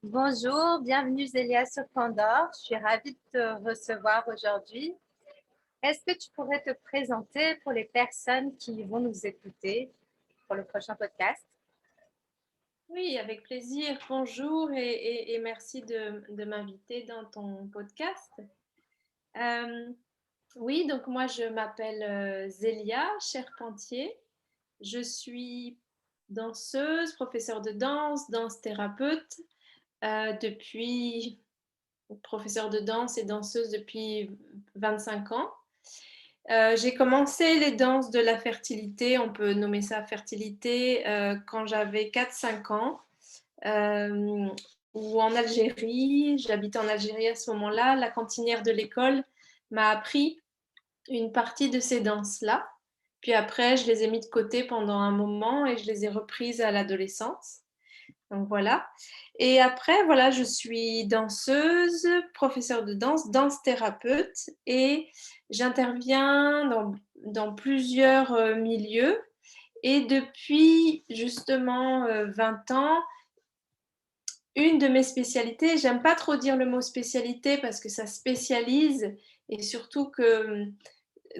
Bonjour, bienvenue Zélia sur Pandore. Je suis ravie de te recevoir aujourd'hui. Est-ce que tu pourrais te présenter pour les personnes qui vont nous écouter pour le prochain podcast? Oui, avec plaisir. Bonjour et merci de m'inviter dans ton podcast. Euh, oui, donc moi je m'appelle Zélia Charpentier. Je suis danseuse, professeure de danse, danse thérapeute depuis professeure de danse et danseuse depuis 25 ans. J'ai commencé les danses de la fertilité, on peut nommer ça fertilité, quand j'avais 4-5 ans. euh, ou en Algérie. J'habitais en Algérie à ce moment-là. La cantinière de l'école m'a appris une partie de ces danses-là. Puis après, je les ai mis de côté pendant un moment et je les ai reprises à l'adolescence. Donc voilà. Et après, voilà, je suis danseuse, professeure de danse, danse thérapeute et j'interviens dans plusieurs milieux. Et depuis justement 20 ans, une de mes spécialités, j'aime pas trop dire le mot spécialité parce que ça spécialise et surtout que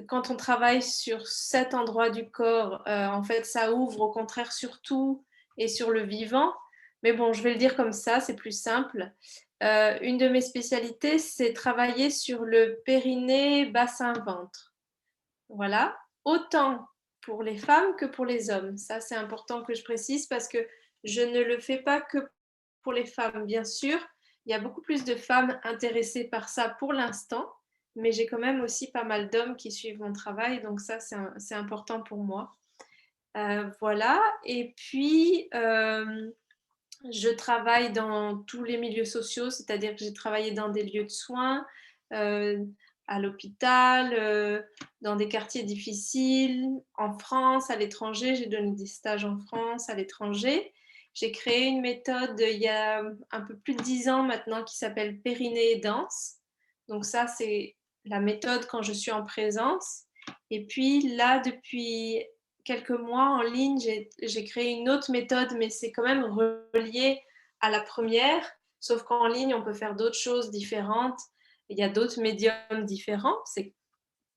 quand on travaille sur cet endroit du corps, en fait, ça ouvre au contraire sur tout et sur le vivant. Mais bon, je vais le dire comme ça, c'est plus simple. Une de mes spécialités, c'est travailler sur le périnée bassin-ventre. Voilà, autant pour les femmes que pour les hommes. Ça, c'est important que je précise parce que je ne le fais pas que pour les femmes, bien sûr. Il y a beaucoup plus de femmes intéressées par ça pour l'instant, mais j'ai quand même aussi pas mal d'hommes qui suivent mon travail, donc ça, c'est important pour moi. Voilà, et puis je travaille dans tous les milieux sociaux, c'est-à-dire que j'ai travaillé dans des lieux de soins, euh, à l'hôpital, dans des quartiers difficiles, en France, à l'étranger. J'ai donné des stages en France, à l'étranger. J'ai créé une méthode il y a un peu plus de 10 ans maintenant qui s'appelle Périnée et Danse. Donc ça, c'est la méthode quand je suis en présence. Et puis là, depuis quelques mois en ligne, j'ai créé une autre méthode, mais c'est quand même relié à la première, sauf qu'en ligne, on peut faire d'autres choses différentes. Il y a d'autres médiums différents.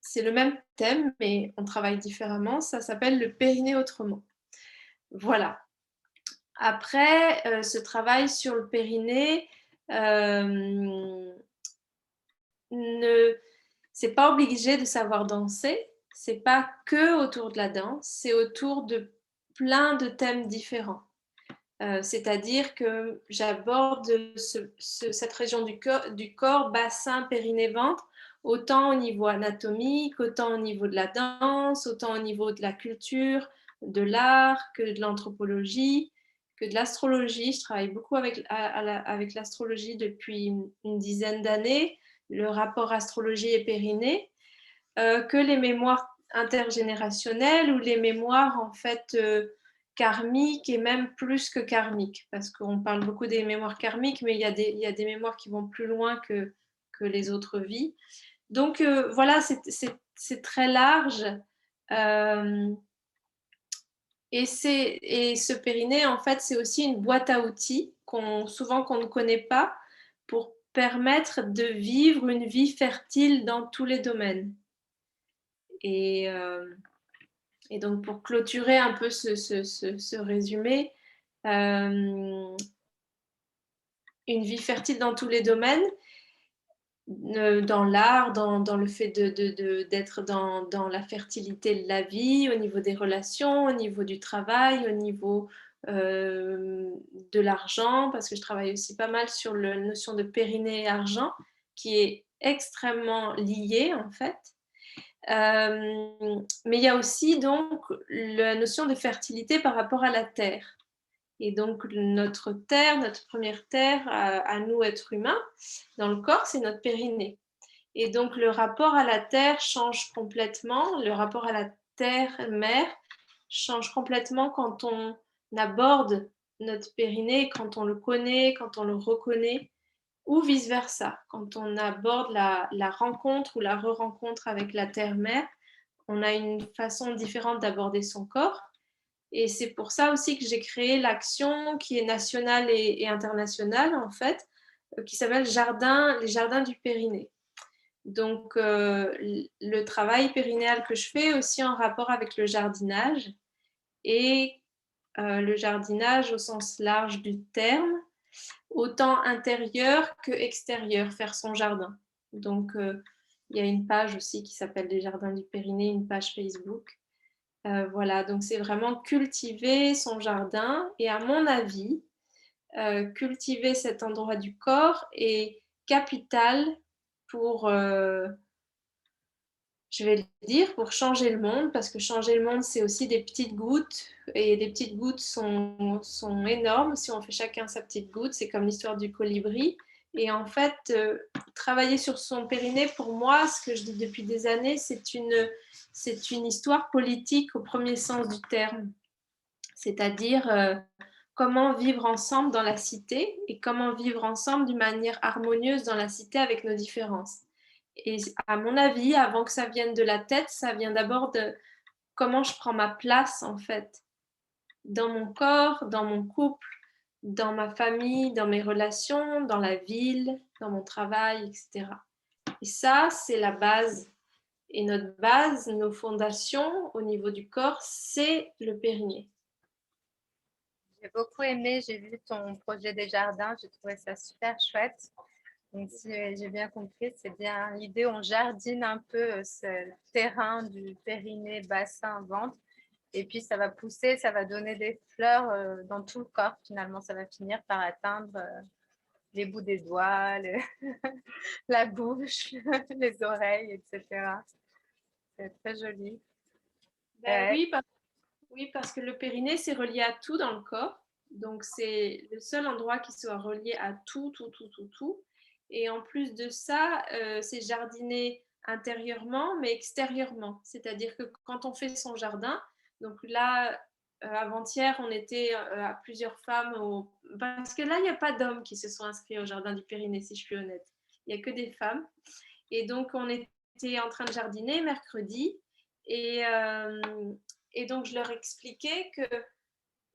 C'est le même thème, mais on travaille différemment. Ça s'appelle le périnée autrement. Voilà. Après, ce travail sur le périnée, ne, c'est pas obligé de savoir danser. C'est pas que autour de la danse, c'est autour de plein de thèmes différents. C'est-à-dire que j'aborde cette région du corps, bassin, périnée, ventre, autant au niveau anatomique, autant au niveau de la danse, autant au niveau de la culture, de l'art, que de l'anthropologie, que de l'astrologie. Je travaille beaucoup avec l'astrologie depuis une dizaine d'années, le rapport astrologie et périnée, que les mémoires intergénérationnelles ou les mémoires en fait karmiques et même plus que karmiques, parce qu'on parle beaucoup des mémoires karmiques, mais il y a des mémoires qui vont plus loin que les autres vies. Donc voilà, c'est très large. Euh, et ce périnée, en fait, c'est aussi une boîte à outils souvent qu'on ne connaît pas pour permettre de vivre une vie fertile dans tous les domaines. Et, euh, et donc, pour clôturer un peu ce résumé, euh, une vie fertile dans tous les domaines, dans l'art, dans le fait d'être dans la fertilité de la vie, au niveau des relations, au niveau du travail, au niveau de l'argent, parce que je travaille aussi pas mal sur la notion de périnée et argent, qui est extrêmement liée en fait. Mais il y a aussi donc la notion de fertilité par rapport à la terre. Et donc notre terre, notre première terre à nous êtres humains, dans le corps, c'est notre périnée. Et donc le rapport à la terre change complètement, le rapport à la terre-mère change complètement quand on aborde notre périnée, quand on le connaît, quand on le reconnaît, ou vice-versa. Quand on aborde la rencontre ou la re-rencontre avec la terre-mère, on a une façon différente d'aborder son corps. Et c'est pour ça aussi que j'ai créé l'action qui est nationale et internationale, en fait, qui s'appelle les Jardins du Périnée. Donc, le travail périnéal que je fais aussi en rapport avec le jardinage et le jardinage au sens large du terme, autant intérieur que extérieur, faire son jardin. Donc, il y a une page aussi qui s'appelle Les Jardins du Périnée, une page Facebook. Voilà, donc c'est vraiment cultiver son jardin et à mon avis, cultiver cet endroit du corps est capital pour, je vais le dire, pour changer le monde, parce que changer le monde, c'est aussi des petites gouttes, et les petites gouttes sont énormes. Si on fait chacun sa petite goutte, c'est comme l'histoire du colibri. Et en fait, travailler sur son périnée, pour moi, ce que je dis depuis des années, c'est une histoire politique au premier sens du terme. C'est-à-dire comment vivre ensemble dans la cité et comment vivre ensemble d'une manière harmonieuse dans la cité avec nos différences. Et à mon avis, avant que ça vienne de la tête, ça vient d'abord de comment je prends ma place en fait, dans mon corps, dans mon couple, dans ma famille, dans mes relations, dans la ville, dans mon travail, etc. Et ça, c'est la base. Et notre base, nos fondations au niveau du corps, c'est le périnée. J'ai beaucoup aimé, j'ai vu ton projet des jardins, j'ai trouvé ça super chouette. Donc, si j'ai bien compris, c'est bien l'idée, on jardine un peu ce terrain du périnée, bassin, ventre, et puis ça va pousser, ça va donner des fleurs dans tout le corps. Finalement, ça va finir par atteindre les bouts des doigts, la bouche, les oreilles, etc. C'est très joli. Ben oui, parce que le périnée, c'est relié à tout dans le corps. Donc, c'est le seul endroit qui soit relié à tout, tout, tout, tout, tout. Et en plus de ça, c'est jardiner intérieurement, mais extérieurement. C'est-à-dire que quand on fait son jardin, donc là, avant-hier, on était à plusieurs femmes, parce que là, il n'y a pas d'hommes qui se sont inscrits au jardin du périnée, si je suis honnête. Il n'y a que des femmes. Et donc, on était en train de jardiner mercredi. Et, et donc, je leur expliquais que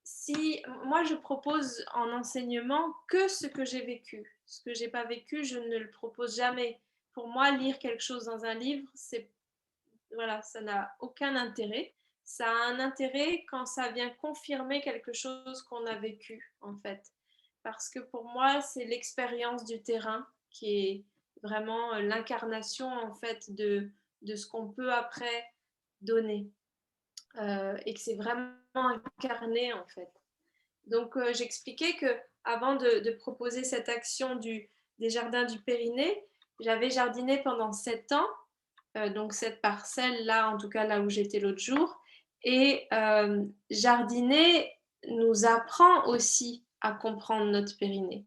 si moi, je propose en enseignement que ce que j'ai vécu. Ce que j'ai pas vécu, je ne le propose jamais. Pour moi, lire quelque chose dans un livre, voilà, ça n'a aucun intérêt. Ça a un intérêt quand ça vient confirmer quelque chose qu'on a vécu, en fait. Parce que pour moi, c'est l'expérience du terrain qui est vraiment l'incarnation, en fait, de ce qu'on peut après donner. Et que c'est vraiment incarné, en fait. Donc, j'expliquais que avant de proposer cette action des jardins du Périnée, j'avais jardiné pendant 7 ans, donc cette parcelle-là, en tout cas là où j'étais l'autre jour. Et jardiner nous apprend aussi à comprendre notre périnée.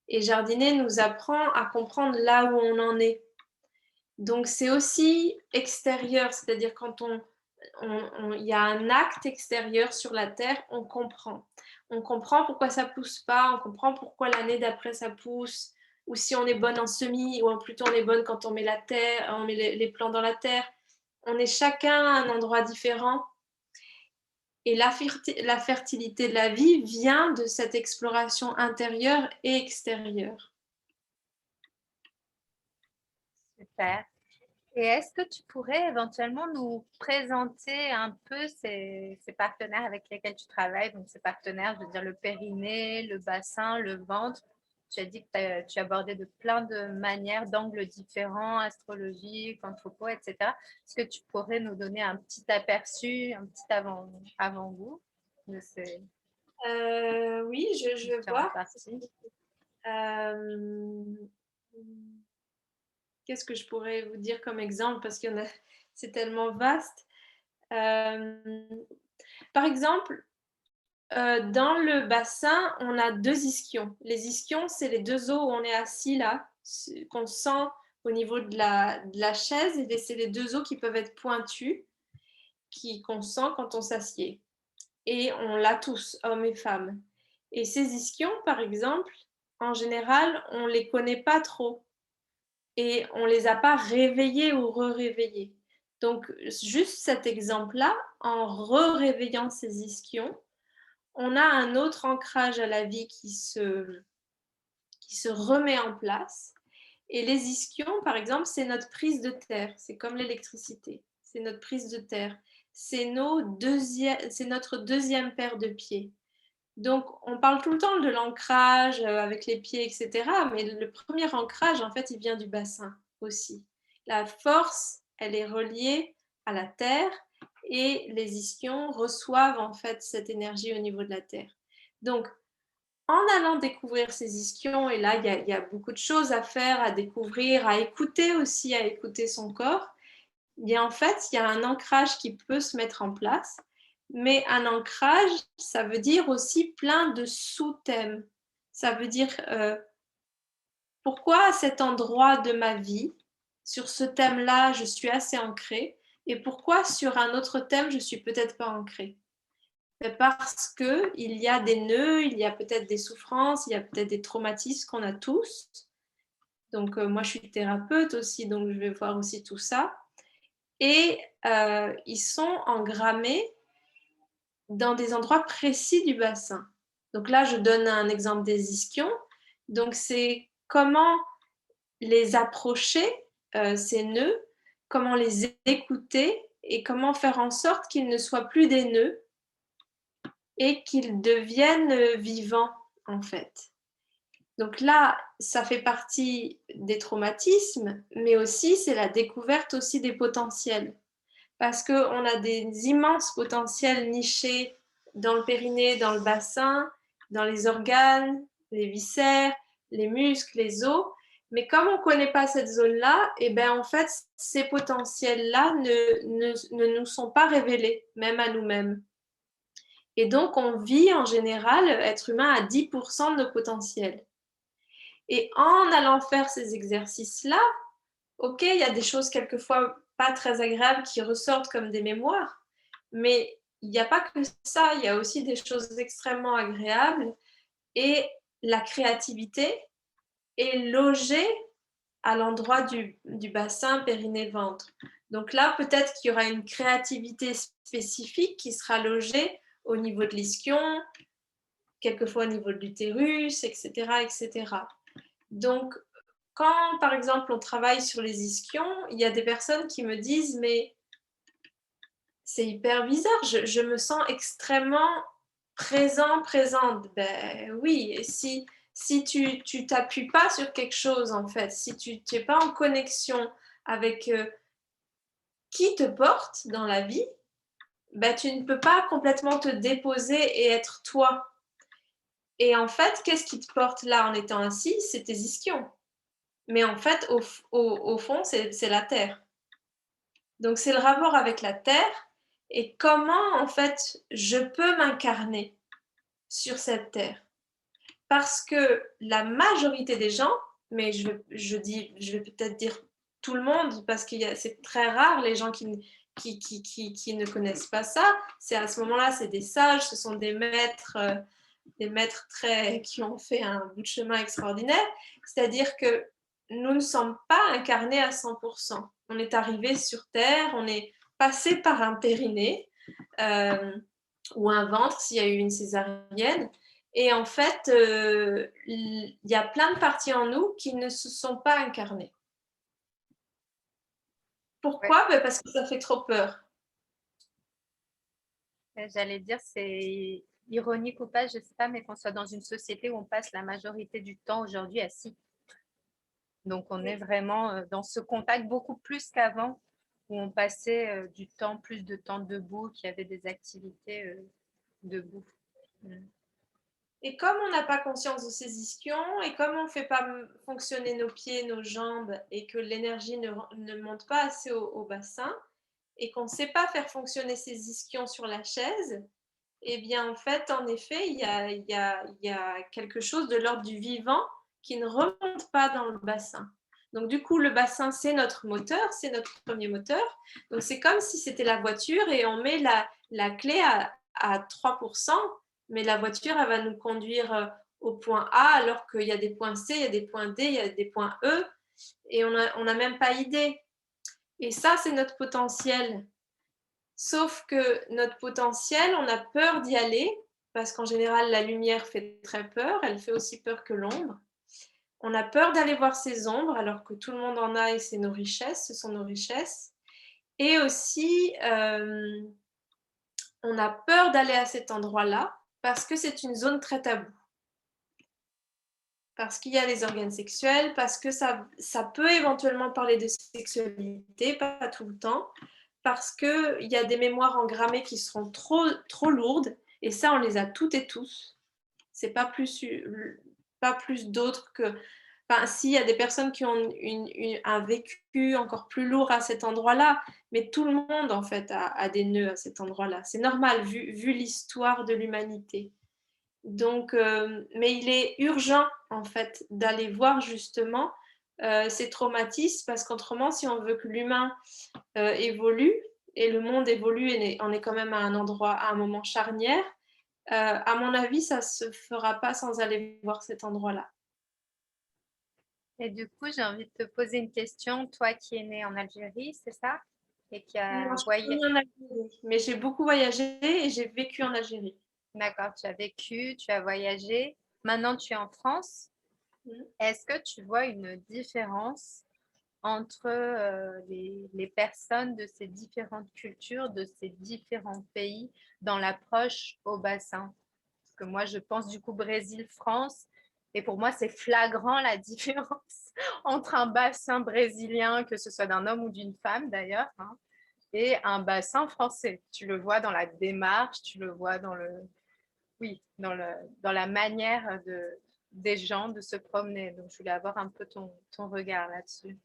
Et jardiner nous apprend à comprendre là où on en est. Donc c'est aussi extérieur, c'est-à-dire quand il y a un acte extérieur sur la terre, on comprend. On comprend pourquoi ça pousse pas, on comprend pourquoi l'année d'après ça pousse, ou si on est bonne en semis, ou plutôt on est bonne quand on met la terre, on met les plants dans la terre. On est chacun à un endroit différent. Et la fertilité de la vie vient de cette exploration intérieure et extérieure. Super. Et est-ce que tu pourrais éventuellement nous présenter un peu ces partenaires avec lesquels tu travailles? Donc, ces partenaires, je veux dire le périnée, le bassin, le ventre. Tu as dit que tu abordais de plein de manières, d'angles différents, astrologique, anthropo, etc. Est-ce que tu pourrais nous donner un petit aperçu, un petit avant-goût de ces Oui, je vais différentes voir. parties? Euh, Qu'est-ce que je pourrais vous dire comme exemple parce qu'il y en a, c'est tellement vaste. Par exemple, dans le bassin, on a 2 ischions. Les ischions, c'est les 2 os où on est assis là, qu'on sent au niveau de la chaise, et c'est les 2 os qui peuvent être pointus, qu'on sent quand on s'assied. Et on l'a tous, hommes et femmes. Et ces ischions, par exemple, en général, on ne les connaît pas trop. Et on ne les a pas réveillés ou re-réveillés. Donc, juste cet exemple-là, en réveillant ces ischions, on a un autre ancrage à la vie qui se remet en place. Et les ischions, par exemple, c'est notre prise de terre. C'est comme l'électricité. C'est notre prise de terre. C'est notre deuxième paire de pieds. Donc, on parle tout le temps de l'ancrage avec les pieds, etc. Mais le premier ancrage, en fait, il vient du bassin aussi. La force, elle est reliée à la terre et les ischions reçoivent en fait cette énergie au niveau de la terre. Donc, en allant découvrir ces ischions, et là, il y a beaucoup de choses à faire, à découvrir, à écouter aussi, à écouter son corps, bien en fait, il y a un ancrage qui peut se mettre en place, mais un ancrage, ça veut dire aussi plein de sous-thèmes. Ça veut dire pourquoi à cet endroit de ma vie, sur ce thème-là, je suis assez ancrée, et pourquoi sur un autre thème, je suis peut-être pas ancrée. Parce qu'il y a des nœuds, il y a peut-être des souffrances, il y a peut-être des traumatismes qu'on a tous. Donc, moi, je suis thérapeute aussi, donc je vais voir aussi tout ça. Et ils sont engrammés dans des endroits précis du bassin. Donc là, je donne un exemple des ischions. Donc, c'est comment les approcher, ces nœuds, comment les écouter et comment faire en sorte qu'ils ne soient plus des nœuds et qu'ils deviennent vivants, en fait. Donc là, ça fait partie des traumatismes, mais aussi c'est la découverte aussi des potentiels. Parce qu'on a des immenses potentiels nichés dans le périnée, dans le bassin, dans les organes, les viscères, les muscles, les os. Mais comme on ne connaît pas cette zone-là, et ben en fait, ces potentiels-là ne nous sont pas révélés, même à nous-mêmes. Et donc, on vit en général, être humain, à 10% de nos potentiels. Et en allant faire ces exercices-là, ok, il y a des choses quelquefois pas très agréables qui ressortent comme des mémoires, mais il n'y a pas que ça, il y a aussi des choses extrêmement agréables et la créativité est logée à l'endroit du bassin périnée-ventre. Donc là, peut-être qu'il y aura une créativité spécifique qui sera logée au niveau de l'ischion, quelquefois au niveau de l'utérus, etc., etc. Donc, quand, par exemple, on travaille sur les ischions, il y a des personnes qui me disent « mais c'est hyper bizarre, je me sens extrêmement présente ». Ben oui, et si tu t'appuies pas sur quelque chose, en fait, si tu n'es pas en connexion avec qui te porte dans la vie, ben tu ne peux pas complètement te déposer et être toi. Et en fait, qu'est-ce qui te porte là en étant assis? C'est tes ischions. Mais en fait, au fond, c'est la terre. Donc, c'est le rapport avec la terre et comment, en fait, je peux m'incarner sur cette terre. Parce que la majorité des gens, mais je vais peut-être dire tout le monde, parce que c'est très rare les gens qui ne connaissent pas ça. C'est à ce moment-là, c'est des sages, ce sont des maîtres qui ont fait un bout de chemin extraordinaire. C'est-à-dire que nous ne sommes pas incarnés à 100%. On est arrivé sur Terre, on est passé par un périnée ou un ventre s'il y a eu une césarienne. Et en fait, il y a plein de parties en nous qui ne se sont pas incarnées. Pourquoi? Ouais. Parce que ça fait trop peur. J'allais dire, c'est ironique ou pas, je ne sais pas, mais qu'on soit dans une société où on passe la majorité du temps aujourd'hui assis. Donc, on est vraiment dans ce contact beaucoup plus qu'avant, où on passait plus de temps debout, qu'il y avait des activités debout. Et comme on n'a pas conscience de ces ischions, et comme on ne fait pas fonctionner nos pieds, nos jambes, et que l'énergie ne monte pas assez au bassin, et qu'on ne sait pas faire fonctionner ces ischions sur la chaise, eh bien, en fait, en effet, il y a quelque chose de l'ordre du vivant qui ne remonte pas dans le bassin. Donc, du coup, le bassin, c'est notre moteur, c'est notre premier moteur. Donc, c'est comme si c'était la voiture et on met la clé à 3%, mais la voiture, elle va nous conduire au point A, alors qu'il y a des points C, il y a des points D, il y a des points E, et on n'a même pas idée. Et ça, c'est notre potentiel. Sauf que notre potentiel, on a peur d'y aller, parce qu'en général, la lumière fait très peur, elle fait aussi peur que l'ombre. On a peur d'aller voir ces ombres, alors que tout le monde en a et c'est nos richesses, ce sont nos richesses. Et aussi, on a peur d'aller à cet endroit-là, parce que c'est une zone très taboue. Parce qu'il y a les organes sexuels, parce que ça peut éventuellement parler de sexualité, pas tout le temps, parce qu'il y a des mémoires engrammées qui seront trop lourdes, et ça, on les a toutes et tous. C'est pas plus d'autres que... Enfin, si, il y a des personnes qui ont un vécu encore plus lourd à cet endroit-là, mais tout le monde, en fait, a des nœuds à cet endroit-là. C'est normal, vu l'histoire de l'humanité. Donc, mais il est urgent, en fait, d'aller voir justement ces traumatismes, parce qu'autrement, si on veut que l'humain évolue, et le monde évolue, et on est quand même à un endroit, à un moment charnière, à mon avis, ça ne se fera pas sans aller voir cet endroit-là. Et du coup, j'ai envie de te poser une question. Toi qui es né en Algérie, c'est ça? Et qui Non, a je suis voyagé. née en Algérie, mais j'ai beaucoup voyagé et j'ai vécu en Algérie. D'accord, tu as vécu, tu as voyagé. Maintenant, tu es en France. Mhm. Est-ce que tu vois une différence entre les personnes de ces différentes cultures, de ces différents pays dans l'approche au bassin? Parce que moi, je pense du coup Brésil-France. Et pour moi, c'est flagrant la différence entre un bassin brésilien, que ce soit d'un homme ou d'une femme d'ailleurs, hein, et un bassin français. Tu le vois dans la démarche, tu le vois dans le, oui, dans la manière des gens de se promener. Donc, je voulais avoir un peu ton regard là-dessus.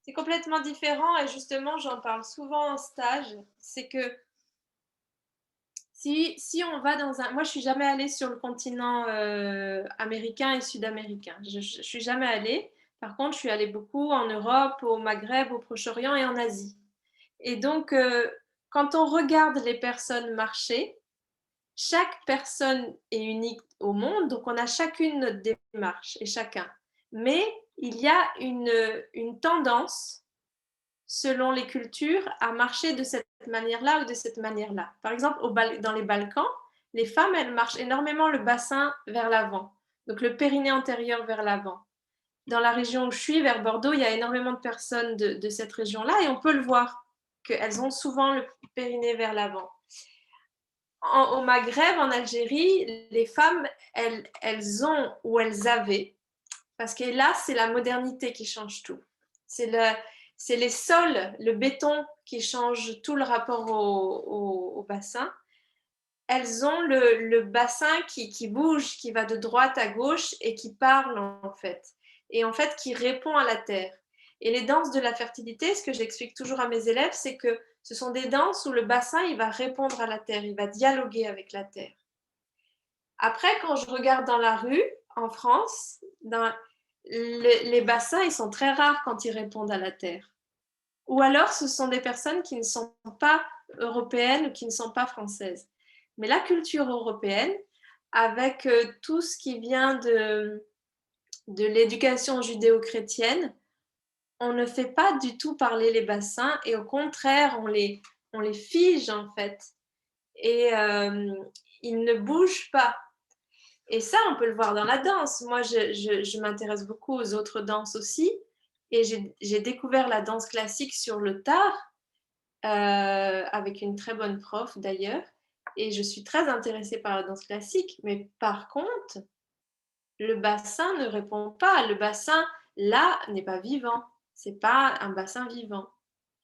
C'est complètement différent et justement, j'en parle souvent en stage. C'est que si on va dans un... Moi, je suis jamais allée sur le continent américain et sud-américain. Je suis jamais allée. Par contre, je suis allée beaucoup en Europe, au Maghreb, au Proche-Orient et en Asie. Et donc, quand on regarde les personnes marcher, chaque personne est unique au monde, donc on a chacune notre démarche et chacun. Mais il y a une tendance selon les cultures, à marcher de cette manière-là ou de cette manière-là. Par exemple, dans les Balkans, les femmes, elles marchent énormément le bassin vers l'avant, donc le périnée antérieur vers l'avant. Dans la région où je suis, vers Bordeaux, il y a énormément de personnes de cette région-là et on peut le voir, qu'elles ont souvent le périnée vers l'avant. Au Maghreb, en Algérie, les femmes, elles ont ou elles avaient, parce que là, c'est la modernité qui change tout. C'est les sols, le béton qui change tout le rapport au bassin. Elles ont le bassin qui bouge, qui va de droite à gauche et qui parle en fait. Et en fait, qui répond à la terre. Et les danses de la fertilité, ce que j'explique toujours à mes élèves, c'est que ce sont des danses où le bassin, il va répondre à la terre, il va dialoguer avec la terre. Après, quand je regarde dans la rue, en France, les bassins, ils sont très rares quand ils répondent à la terre. Ou alors, ce sont des personnes qui ne sont pas européennes ou qui ne sont pas françaises. Mais la culture européenne, avec tout ce qui vient de l'éducation judéo-chrétienne, on ne fait pas du tout parler les bassins et au contraire, on les fige en fait. Et ils ne bougent pas. Et ça, on peut le voir dans la danse. Moi, je m'intéresse beaucoup aux autres danses aussi. Et j'ai découvert la danse classique sur le tard, avec une très bonne prof d'ailleurs. Et je suis très intéressée par la danse classique. Mais par contre, le bassin ne répond pas. Le bassin, là, n'est pas vivant. C'est pas un bassin vivant.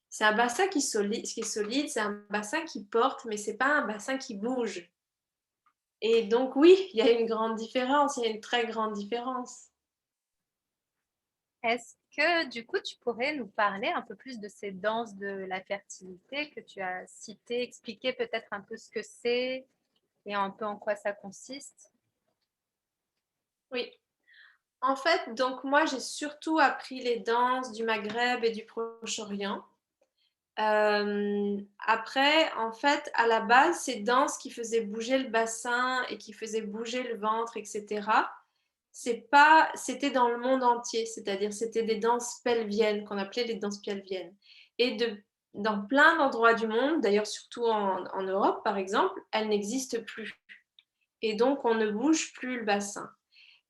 C'est un bassin qui est solide, c'est un bassin qui porte, mais c'est pas un bassin qui bouge. Et donc oui, il y a une grande différence, il y a une très grande différence. Est-ce que du coup, tu pourrais nous parler un peu plus de ces danses de la fertilité que tu as citées, expliquer peut-être un peu ce que c'est et un peu en quoi ça consiste? Oui. En fait, donc moi, j'ai surtout appris les danses du Maghreb et du Proche-Orient. Après, en fait, à la base, ces danses qui faisaient bouger le bassin et qui faisaient bouger le ventre, etc., c'était dans le monde entier, c'est-à-dire c'était des danses pelviennes qu'on appelait les danses pelviennes. Et dans plein d'endroits du monde, d'ailleurs surtout en Europe par exemple, elle n'existe plus. Et donc on ne bouge plus le bassin.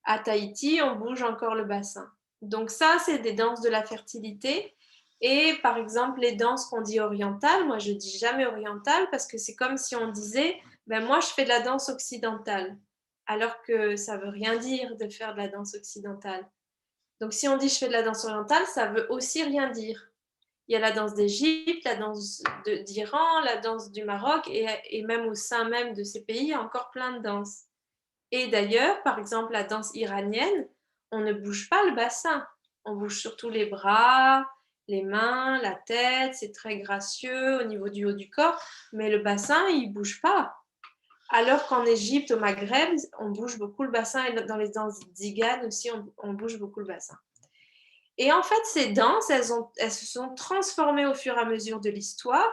À Tahiti, on bouge encore le bassin. Donc ça, c'est des danses de la fertilité. Et par exemple, les danses qu'on dit orientales, moi je dis jamais orientales parce que c'est comme si on disait, ben moi je fais de la danse occidentale, alors que ça veut rien dire de faire de la danse occidentale. Donc si on dit je fais de la danse orientale, ça veut aussi rien dire. Il y a la danse d'Égypte, la danse d'Iran, la danse du Maroc, et même au sein même de ces pays, il y a encore plein de danses. Et d'ailleurs, par exemple, la danse iranienne, on ne bouge pas le bassin. On bouge surtout les bras, les mains, la tête, c'est très gracieux au niveau du haut du corps, mais le bassin, il ne bouge pas. Alors qu'en Égypte, au Maghreb, on bouge beaucoup le bassin, et dans les danses tziganes aussi, on bouge beaucoup le bassin. Et en fait, ces danses, elles se sont transformées au fur et à mesure de l'histoire,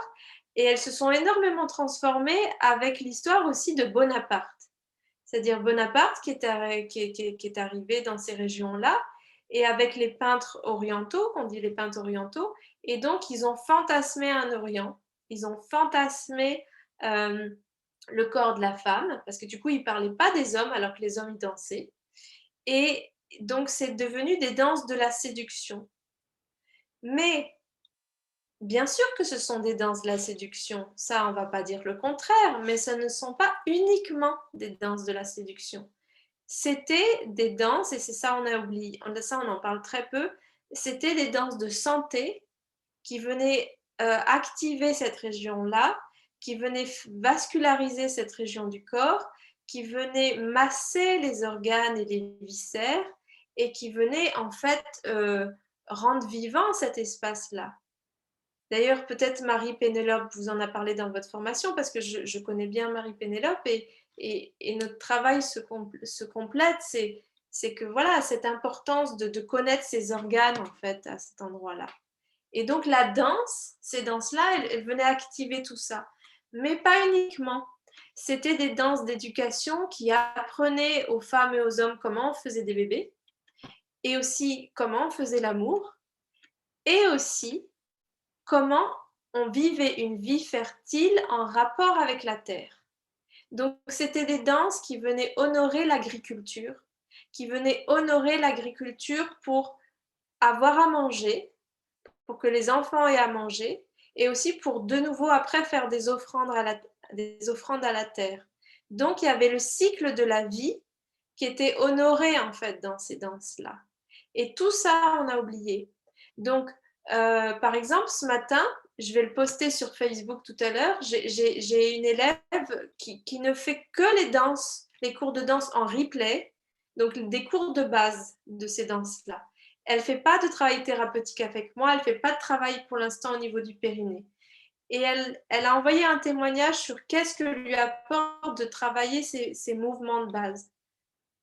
et elles se sont énormément transformées avec l'histoire aussi de Bonaparte. C'est-à-dire Bonaparte qui est arrivé dans ces régions-là, et avec les peintres orientaux, qu'on dit les peintres orientaux, et donc ils ont fantasmé un Orient, ils ont fantasmé le corps de la femme, parce que du coup ils ne parlaient pas des hommes alors que les hommes y dansaient, et donc c'est devenu des danses de la séduction. Mais bien sûr que ce sont des danses de la séduction, ça on ne va pas dire le contraire, mais ce ne sont pas uniquement des danses de la séduction. C'était des danses, et c'est ça on a oublié, ça on en parle très peu, c'était des danses de santé qui venaient activer cette région-là, qui venaient vasculariser cette région du corps, qui venaient masser les organes et les viscères, et qui venaient en fait rendre vivant cet espace-là. D'ailleurs, peut-être Marie-Pénélope vous en a parlé dans votre formation, parce que je connais bien Marie-Pénélope, et notre travail se complète, c'est que voilà, cette importance de connaître ses organes en fait à cet endroit-là. Et donc la danse, ces danses-là, elles venaient activer tout ça, mais pas uniquement. C'était des danses d'éducation qui apprenaient aux femmes et aux hommes comment on faisait des bébés, et aussi comment on faisait l'amour, et aussi comment on vivait une vie fertile en rapport avec la terre. Donc, c'était des danses qui venaient honorer l'agriculture, pour avoir à manger, pour que les enfants aient à manger, et aussi pour de nouveau après faire des offrandes à la terre. Donc, il y avait le cycle de la vie qui était honoré en fait dans ces danses-là. Et tout ça, on a oublié. Donc, par exemple, ce matin, je vais le poster sur Facebook tout à l'heure, j'ai une élève qui ne fait que les cours de danse en replay, donc des cours de base de ces danses-là. Elle ne fait pas de travail thérapeutique avec moi, elle ne fait pas de travail pour l'instant au niveau du périnée. Et elle a envoyé un témoignage sur qu'est-ce que lui apporte de travailler ces mouvements de base.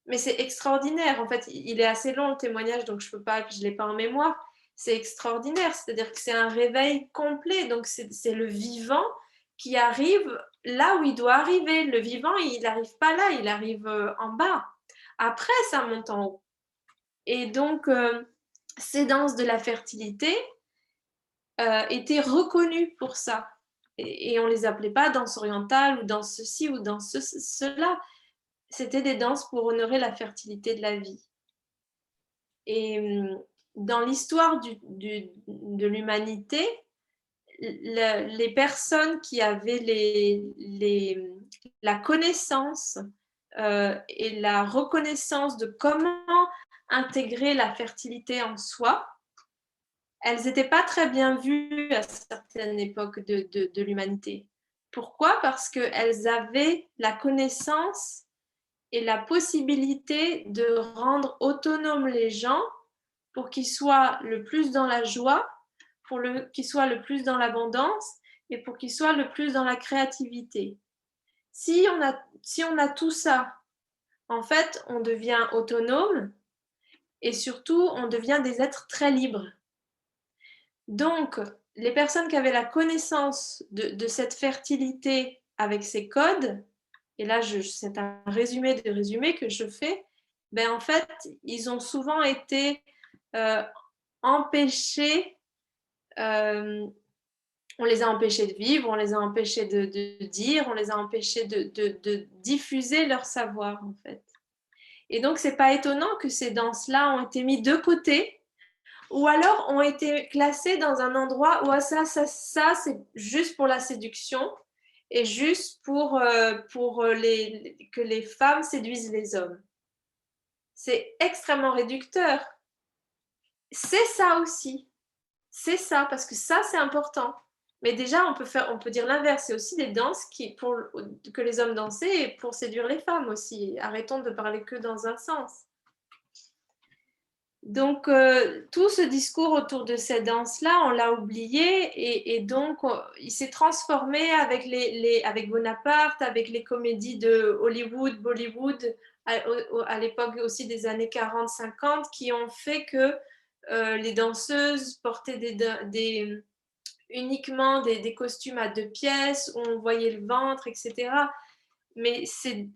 Mais c'est extraordinaire. En fait, il est assez long le témoignage, donc je ne l'ai pas en mémoire. C'est extraordinaire, c'est-à-dire que c'est un réveil complet. Donc c'est le vivant qui arrive là où il doit arriver. Le vivant, il n'arrive pas là, il arrive en bas. Après, ça monte en haut. Et donc, ces danses de la fertilité étaient reconnues pour ça. Et on ne les appelait pas danse orientale ou danse ceci ou danse cela. C'était des danses pour honorer la fertilité de la vie. Et dans l'histoire de l'humanité, les personnes qui avaient la connaissance et la reconnaissance de comment intégrer la fertilité en soi, elles n'étaient pas très bien vues à certaines époques de l'humanité. Pourquoi ? Parce qu'elles avaient la connaissance et la possibilité de rendre autonomes les gens pour qu'ils soient le plus dans la joie, qu'ils soient le plus dans l'abondance et pour qu'ils soient le plus dans la créativité. Si on a tout ça, en fait, on devient autonome et surtout, on devient des êtres très libres. Donc, les personnes qui avaient la connaissance de cette fertilité avec ces codes, et là, c'est un résumé de résumé que je fais, ben en fait, ils ont souvent été empêchés, On les a empêchés de vivre, on les a empêchés de dire, on les a empêchés de diffuser leur savoir, en fait. Et donc, c'est pas étonnant que ces danses-là ont été mises de côté ou alors ont été classées dans un endroit où ça c'est juste pour la séduction et juste que les femmes séduisent les hommes. C'est extrêmement réducteur. C'est ça aussi. C'est ça, parce que ça, c'est important. Mais déjà, on peut dire l'inverse. C'est aussi des danses que les hommes dansaient pour séduire les femmes aussi. Arrêtons de parler que dans un sens. Donc, tout ce discours autour de ces danses-là, on l'a oublié et donc, il s'est transformé avec Bonaparte, avec les comédies de Hollywood, Bollywood, à l'époque aussi des années 40-50, qui ont fait que les danseuses portaient uniquement des costumes à 2 pièces, où on voyait le ventre, etc. Mais c'est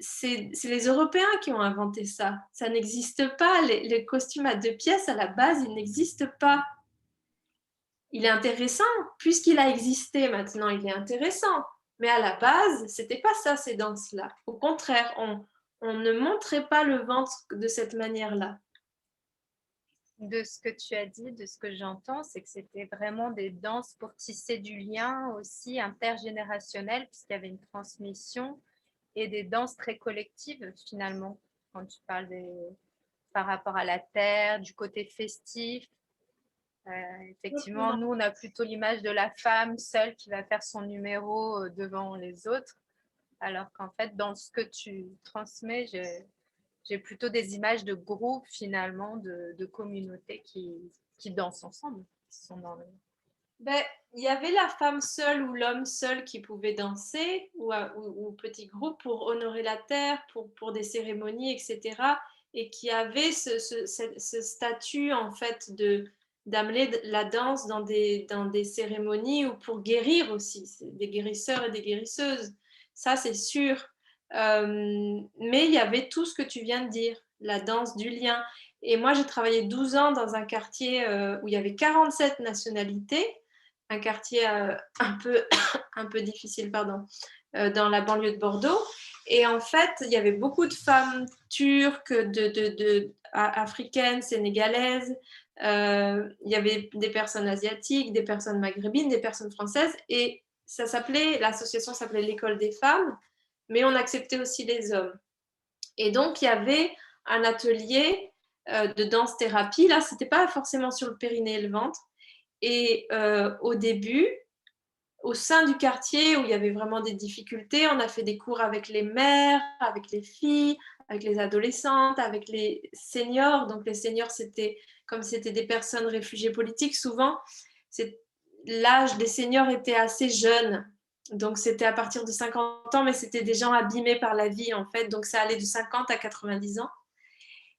les Européens qui ont inventé ça. Ça n'existe pas. Les costumes à 2 pièces, à la base, ils n'existent pas. Il est intéressant, puisqu'il a existé maintenant, il est intéressant. Mais à la base, c'était pas ça, ces danses-là. Au contraire, on ne montrait pas le ventre de cette manière-là. De ce que tu as dit, de ce que j'entends, c'est que c'était vraiment des danses pour tisser du lien aussi intergénérationnel, puisqu'il y avait une transmission et des danses très collectives finalement, quand tu parles par rapport à la terre, du côté festif. Effectivement, nous, on a plutôt l'image de la femme seule qui va faire son numéro devant les autres, alors qu'en fait, dans ce que tu transmets, j'ai plutôt des images de groupe finalement, de communautés qui dansent ensemble, qui sont dans le... Ben, il y avait la femme seule ou l'homme seul qui pouvait danser, ou petit groupe pour honorer la terre, pour des cérémonies, etc. Et qui avait ce statut en fait d'amener la danse dans des cérémonies ou pour guérir aussi, des guérisseurs et des guérisseuses. Ça, c'est sûr. Mais il y avait tout ce que tu viens de dire, la danse du lien. Et moi, j'ai travaillé 12 ans dans un quartier où il y avait 47 nationalités, un quartier un peu difficile, pardon, dans la banlieue de Bordeaux. Et en fait, il y avait beaucoup de femmes turques, africaines, sénégalaises. Il y avait des personnes asiatiques, des personnes maghrébines, des personnes françaises. Et l'association s'appelait l'École des femmes, mais on acceptait aussi les hommes. Et donc, il y avait un atelier de danse-thérapie. Là, c'était pas forcément sur le périnée et le ventre. Et au début, au sein du quartier où il y avait vraiment des difficultés, on a fait des cours avec les mères, avec les filles, avec les adolescentes, avec les seniors. Donc les seniors, comme c'était des personnes réfugiées politiques, souvent, l'âge des seniors était assez jeune. Donc c'était à partir de 50 ans, mais c'était des gens abîmés par la vie, en fait. Donc ça allait de 50 à 90 ans.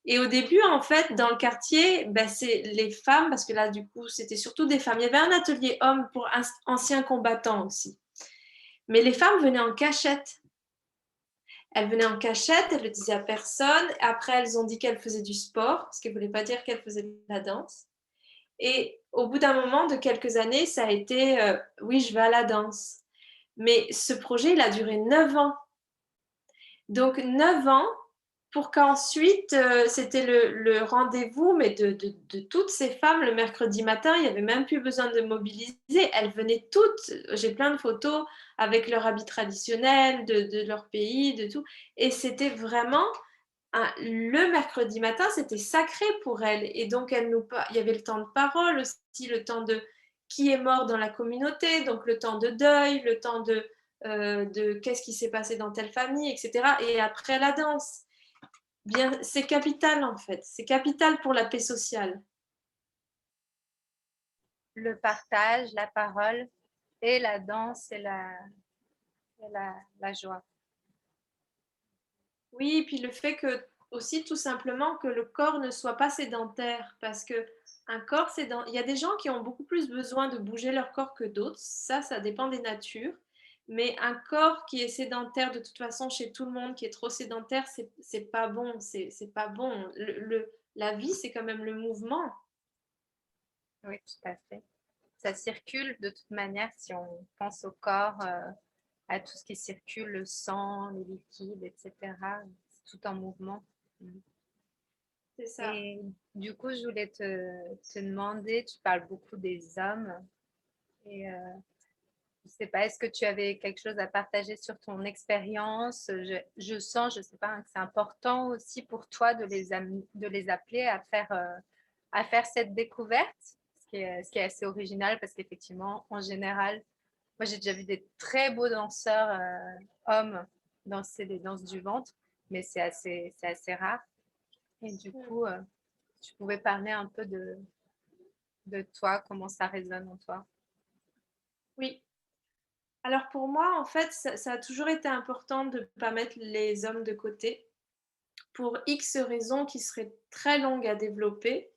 Et au début, en fait, dans le quartier, ben, c'est les femmes, parce que là, du coup, c'était surtout des femmes. Il y avait un atelier homme pour anciens combattants aussi. Mais les femmes venaient en cachette. Elles venaient en cachette, elles ne le disaient à personne. Après, elles ont dit qu'elles faisaient du sport, ce qui ne voulait pas dire qu'elles faisaient de la danse. Et au bout d'un moment, de quelques années, ça a été oui, je vais à la danse. Mais ce projet, il a duré 9 ans. Donc, 9 ans pour qu'ensuite, c'était le rendez-vous, mais de toutes ces femmes le mercredi matin, il n'y avait même plus besoin de mobiliser. Elles venaient toutes, j'ai plein de photos avec leur habit traditionnel de leur pays, de tout. Et c'était vraiment, le mercredi matin, c'était sacré pour elles. Et donc, il y avait le temps de parole aussi, le temps de qui est mort dans la communauté, donc le temps de deuil, le temps de qu'est-ce qui s'est passé dans telle famille, etc. Et après la danse. Bien, c'est capital en fait, c'est capital pour la paix sociale. Le partage, la parole et la danse et la joie. Oui, puis le fait que aussi tout simplement que le corps ne soit pas sédentaire, parce que un corps sédentaire, il y a des gens qui ont beaucoup plus besoin de bouger leur corps que d'autres, ça dépend des natures, mais un corps qui est sédentaire de toute façon chez tout le monde, qui est trop sédentaire, c'est pas bon, c'est pas bon. La vie, c'est quand même le mouvement. Oui, tout à fait. ça circule de toute manière si on pense au corps, à tout ce qui circule, le sang, les liquides, etc. C'est tout en mouvement. C'est ça. Et du coup, je voulais te demander, tu parles beaucoup des hommes et je ne sais pas, est-ce que tu avais quelque chose à partager sur ton expérience? Je sens, je ne sais pas, hein, que c'est important aussi pour toi de les appeler à faire cette découverte, ce qui est assez original parce qu'effectivement, en général, moi j'ai déjà vu des très beaux danseurs hommes danser des danses du ventre, mais c'est assez rare. Et du coup, tu pouvais parler un peu de toi, comment ça résonne en toi. Oui. Alors pour moi, en fait, ça a toujours été important de ne pas mettre les hommes de côté pour X raisons qui seraient très longues à développer.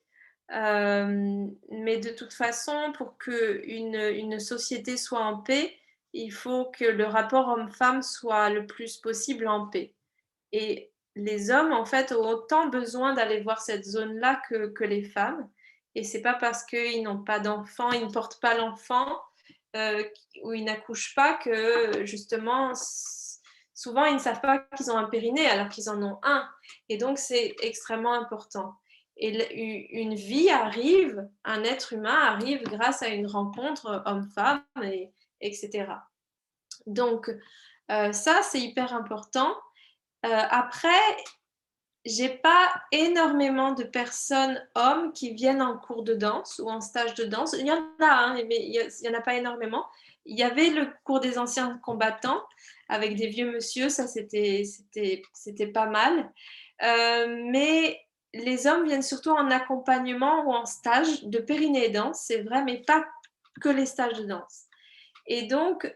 Mais de toute façon, pour qu'une société soit en paix, il faut que le rapport homme-femme soit le plus possible en paix. Et les hommes, en fait, ont autant besoin d'aller voir cette zone-là que les femmes. Et c'est pas parce qu'ils n'ont pas d'enfant, ils ne portent pas l'enfant euh, ou ils n'accouchent pas que justement, souvent ils ne savent pas qu'ils ont un périnée alors qu'ils en ont un. Et donc c'est extrêmement important. Et une vie arrive, un être humain arrive grâce à une rencontre homme-femme, etc. Donc ça, c'est hyper important. Après, j'ai pas énormément de personnes, hommes, qui viennent en cours de danse ou en stage de danse. Il y en a, hein, mais il y en a pas énormément. Il y avait le cours des anciens combattants avec des vieux monsieur, ça c'était pas mal. Mais les hommes viennent surtout en accompagnement ou en stage de périnée danse, c'est vrai, mais pas que les stages de danse. Et donc,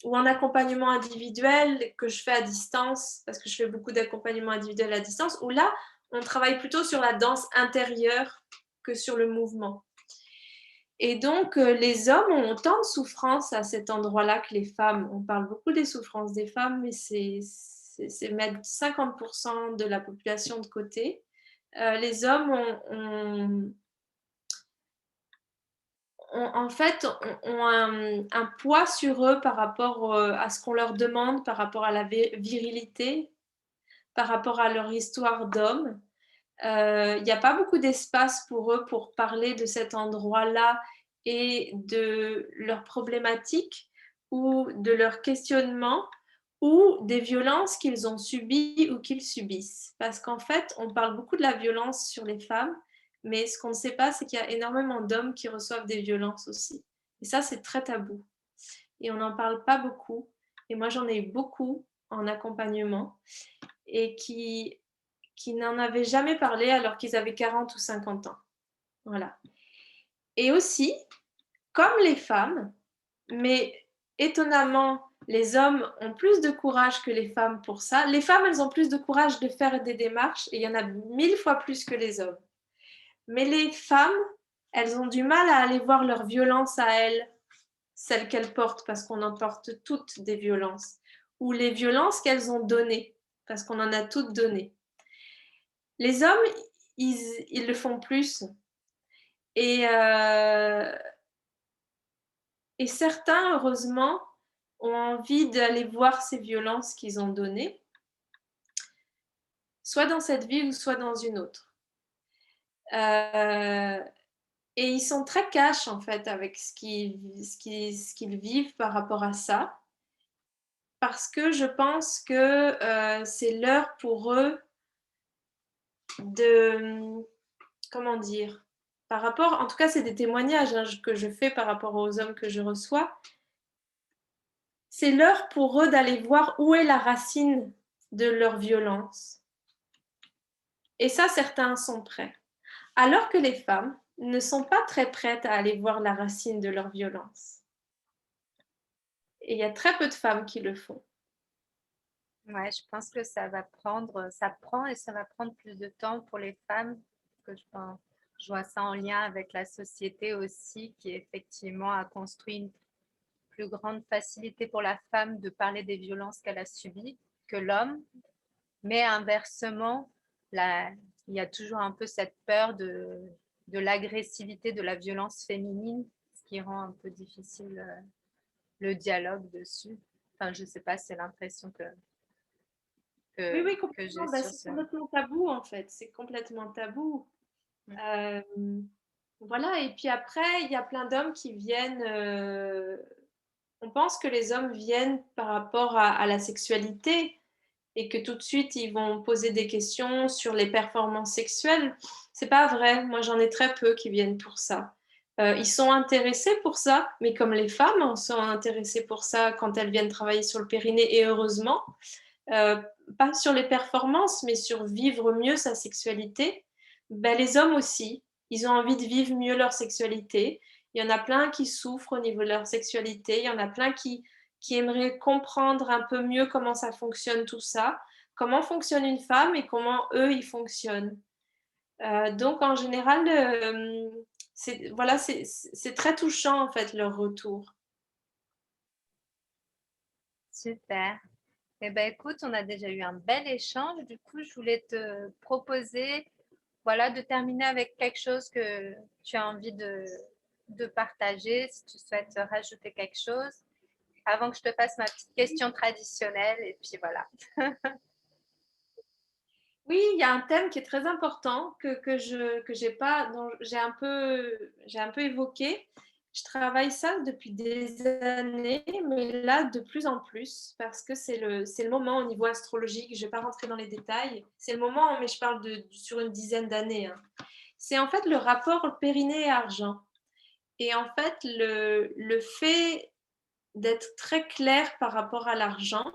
ou en accompagnement individuel que je fais à distance, parce que je fais beaucoup d'accompagnement individuel à distance, où là, on travaille plutôt sur la danse intérieure que sur le mouvement. Et donc, les hommes ont autant de souffrances à cet endroit-là que les femmes. On parle beaucoup des souffrances des femmes, mais c'est mettre 50% de la population de côté. Les hommes en fait, ont un poids sur eux par rapport à ce qu'on leur demande, par rapport à la virilité, par rapport à leur histoire d'homme. Il n'y a pas beaucoup d'espace pour eux pour parler de cet endroit-là et de leurs problématiques ou de leurs questionnements ou des violences qu'ils ont subies ou qu'ils subissent. Parce qu'en fait, on parle beaucoup de la violence sur les femmes, mais ce qu'on ne sait pas, c'est qu'il y a énormément d'hommes qui reçoivent des violences aussi. Et ça, c'est très tabou. Et on n'en parle pas beaucoup. Et moi, j'en ai eu beaucoup en accompagnement et qui n'en avaient jamais parlé alors qu'ils avaient 40 ou 50 ans. Voilà. Et aussi, comme les femmes, mais étonnamment, les hommes ont plus de courage que les femmes pour ça. Les femmes, elles ont plus de courage de faire des démarches et il y en a 1000 fois plus que les hommes. Mais les femmes, elles ont du mal à aller voir leur violence à elles, celles qu'elles portent, parce qu'on en porte toutes des violences, ou les violences qu'elles ont données, parce qu'on en a toutes données. Les hommes, ils le font plus. Et, euh, et certains, heureusement, ont envie d'aller voir ces violences qu'ils ont données, soit dans cette vie ou soit dans une autre. Euh, et ils sont très cash en fait avec ce qu'ils vivent par rapport à ça, parce que je pense que c'est l'heure pour eux de, comment dire, par rapport, en tout cas c'est des témoignages hein, que je fais par rapport aux hommes que je reçois, c'est l'heure pour eux d'aller voir où est la racine de leur violence. Et ça, certains sont prêts. Alors que les femmes ne sont pas très prêtes à aller voir la racine de leur violence. Et il y a très peu de femmes qui le font. Ouais, je pense que ça prend et ça va prendre plus de temps pour les femmes, que je vois ça en lien avec la société aussi, qui effectivement a construit une plus grande facilité pour la femme de parler des violences qu'elle a subies que l'homme. Mais inversement, il y a toujours un peu cette peur de l'agressivité, de la violence féminine. qui rend un peu difficile le dialogue dessus. Enfin, je sais pas, c'est l'impression Oui, oui, que j'ai complètement. Bah, sur c'est ce. complètement tabou, en fait. C'est complètement tabou. Mm. Euh, voilà. Et puis après, il y a plein d'hommes qui viennent. On pense que les hommes viennent par rapport à la sexualité et que tout de suite ils vont poser des questions sur les performances sexuelles. C'est pas vrai. Moi, j'en ai très peu qui viennent pour ça. Ils sont intéressés pour ça, mais comme les femmes sont intéressées pour ça quand elles viennent travailler sur le périnée, et heureusement, euh, pas sur les performances, mais sur vivre mieux sa sexualité, ben, les hommes aussi, ils ont envie de vivre mieux leur sexualité. Il y en a plein qui souffrent au niveau de leur sexualité, il y en a plein qui aimeraient comprendre un peu mieux comment ça fonctionne tout ça, comment fonctionne une femme et comment eux, ils fonctionnent. Donc en général, voilà, c'est très touchant en fait leur retour. Super. Eh ben, écoute, on a déjà eu un bel échange. Du coup, je voulais te proposer, voilà, de terminer avec quelque chose que tu as envie de partager, si tu souhaites rajouter quelque chose, avant que je te fasse ma petite question traditionnelle. Et puis voilà. Oui, il y a un thème qui est très important que j'ai pas, dont j'ai un peu évoqué. Je travaille ça depuis des années, mais là de plus en plus parce que c'est le moment au niveau astrologique. Je vais pas rentrer dans les détails. C'est le moment, mais je parle sur une dizaine d'années, hein. C'est en fait le rapport périnée et argent. Et en fait, le fait d'être très clair par rapport à l'argent,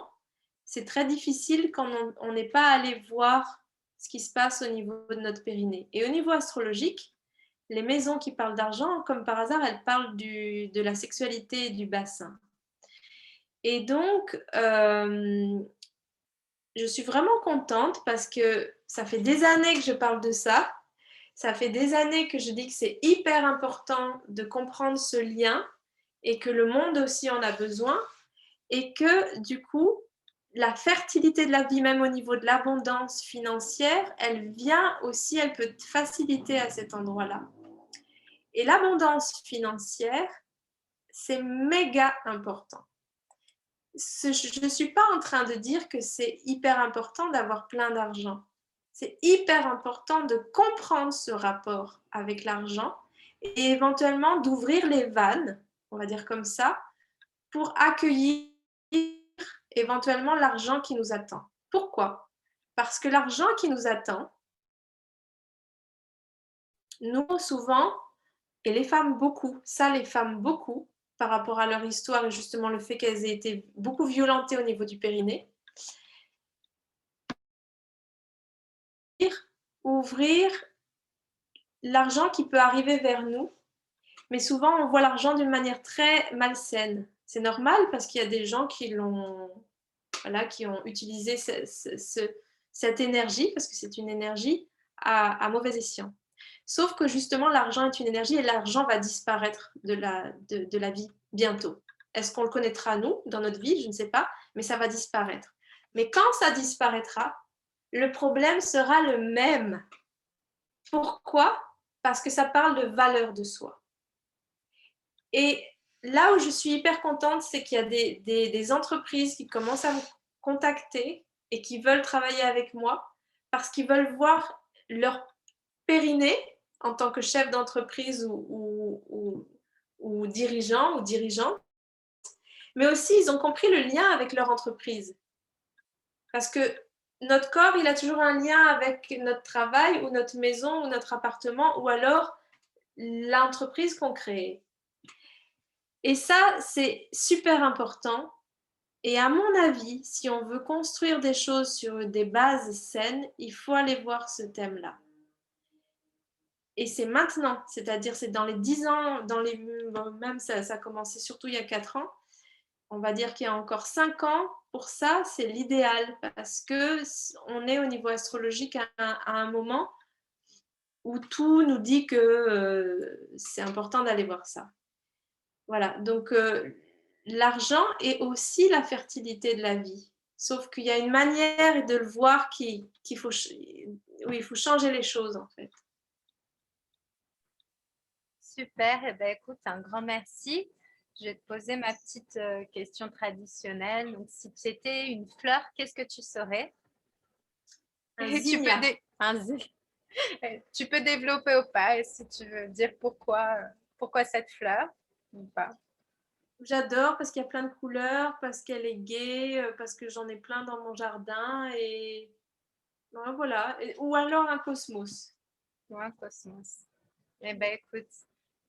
c'est très difficile quand on n'est pas allé voir ce qui se passe au niveau de notre périnée. Et au niveau astrologique, les maisons qui parlent d'argent, comme par hasard, elles parlent de la sexualité et du bassin. Et donc, je suis vraiment contente parce que ça fait des années que je parle de ça. Ça fait des années que je dis que c'est hyper important de comprendre ce lien et que le monde aussi en a besoin et que du coup, la fertilité de la vie, même au niveau de l'abondance financière, elle vient aussi, elle peut faciliter à cet endroit-là. Et l'abondance financière, c'est méga important. Je ne suis pas en train de dire que c'est hyper important d'avoir plein d'argent. C'est hyper important de comprendre ce rapport avec l'argent et éventuellement d'ouvrir les vannes, on va dire comme ça, pour accueillir éventuellement l'argent qui nous attend. Pourquoi? Parce que l'argent qui nous attend, nous souvent, et les femmes beaucoup, ça les femmes beaucoup, par rapport à leur histoire et justement le fait qu'elles aient été beaucoup violentées au niveau du périnée, ouvrir l'argent qui peut arriver vers nous, mais souvent on voit l'argent d'une manière très malsaine. C'est normal parce qu'il y a des gens qui l'ont, voilà, qui ont utilisé cette énergie, parce que c'est une énergie à mauvais escient. Sauf que justement, l'argent est une énergie et l'argent va disparaître de la vie bientôt. Est-ce qu'on le connaîtra, nous, dans notre vie? Je ne sais pas, mais ça va disparaître. Mais quand ça disparaîtra, le problème sera le même. Pourquoi? Parce que ça parle de valeur de soi. Et là où je suis hyper contente, c'est qu'il y a des entreprises qui commencent à me contacter et qui veulent travailler avec moi parce qu'ils veulent voir leur périnée en tant que chef d'entreprise ou dirigeant ou dirigeante, mais aussi ils ont compris le lien avec leur entreprise. Parce que notre corps, il a toujours un lien avec notre travail ou notre maison ou notre appartement ou alors l'entreprise qu'on crée. Et ça, c'est super important. Et à mon avis, si on veut construire des choses sur des bases saines, il faut aller voir ce thème-là. Et c'est maintenant, c'est-à-dire c'est dans les 10 ans, même ça a commencé surtout il y a 4 ans. On va dire qu'il y a encore 5 ans, pour ça, c'est l'idéal parce qu'on est au niveau astrologique à un moment où tout nous dit que c'est important d'aller voir ça. Voilà, donc l'argent est aussi la fertilité de la vie. Sauf qu'il y a une manière de le voir où il faut changer les choses en fait. Super. Eh ben, écoute, un grand merci. Je vais te poser ma petite question traditionnelle. Donc, si tu étais une fleur, qu'est-ce que tu serais? Un Et tu peux, zinnia. tu peux développer ou pas, et si tu veux dire pourquoi cette fleur ou pas. J'adore parce qu'il y a plein de couleurs, parce qu'elle est gaie, parce que j'en ai plein dans mon jardin et voilà. Ou alors un cosmos. Ou un cosmos. Eh ben, écoute,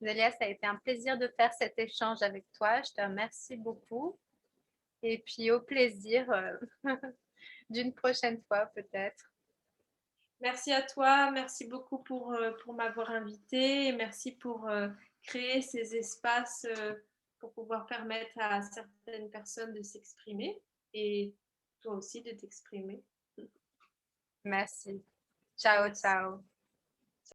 Zélia, ça a été un plaisir de faire cet échange avec toi. Je te remercie beaucoup. Et puis au plaisir d'une prochaine fois peut-être. Merci à toi, merci beaucoup pour m'avoir invité et merci pour créer ces espaces pour pouvoir permettre à certaines personnes de s'exprimer et toi aussi de t'exprimer. Merci. Ciao, Merci. ciao.